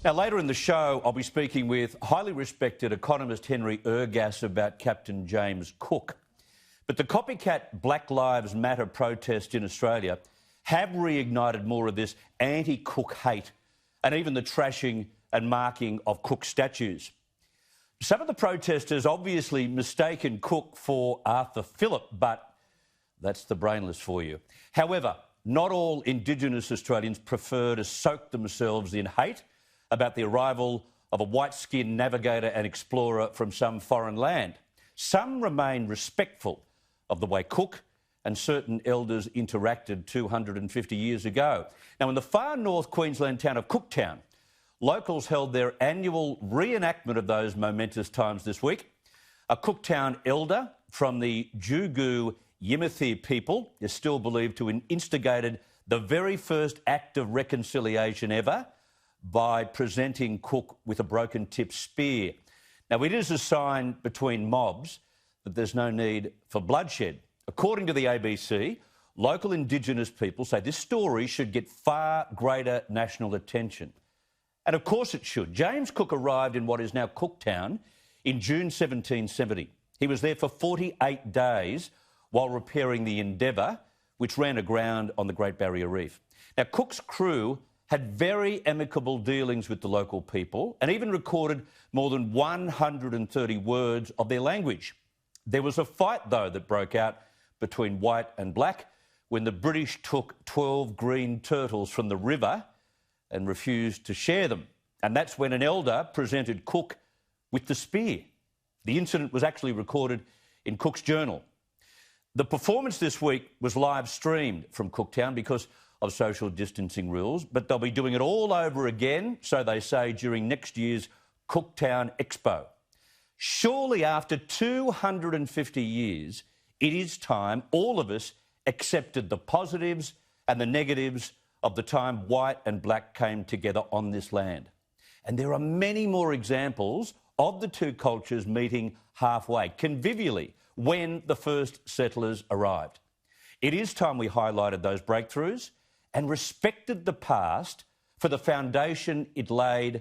Now, later in the show, I'll be speaking with highly respected economist Henry Ergas about Captain James Cook. But the copycat Black Lives Matter protest in Australia have reignited more of this anti-Cook hate and even the trashing and marking of Cook statues. Some of the protesters obviously mistaken Cook for Arthur Phillip, but that's the brainless for you. However, not all Indigenous Australians prefer to soak themselves in hate about the arrival of a white-skinned navigator and explorer from some foreign land. Some remain respectful of the way Cook and certain elders interacted 250 years ago. Now, in the far north Queensland town of Cooktown, locals held their annual re-enactment of those momentous times this week. A Cooktown elder from the Jugu Yimithir people is still believed to have instigated the very first act of reconciliation ever by presenting Cook with a broken-tipped spear. Now, it is a sign between mobs that there's no need for bloodshed. According to the ABC, local Indigenous people say this story should get far greater national attention. And of course it should. James Cook arrived in what is now Cooktown in June 1770. He was there for 48 days while repairing the Endeavour, which ran aground on the Great Barrier Reef. Now, Cook's crew had very amicable dealings with the local people and even recorded more than 130 words of their language. There was a fight, though, that broke out between white and black when the British took 12 green turtles from the river and refused to share them. And that's when an elder presented Cook with the spear. The incident was actually recorded in Cook's journal. The performance this week was live streamed from Cooktown because of social distancing rules, but they'll be doing it all over again, so they say, during next year's Cooktown Expo. Surely after 250 years, it is time all of us accepted the positives and the negatives of the time white and black came together on this land. And there are many more examples of the two cultures meeting halfway, convivially, when the first settlers arrived. It is time we highlighted those breakthroughs and respected the past for the foundation it laid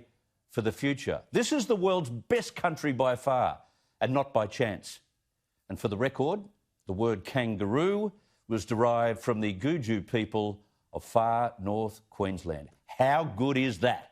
for the future. This is the world's best country by far, and not by chance. And for the record, the word kangaroo was derived from the Guju people of far north Queensland. How good is that?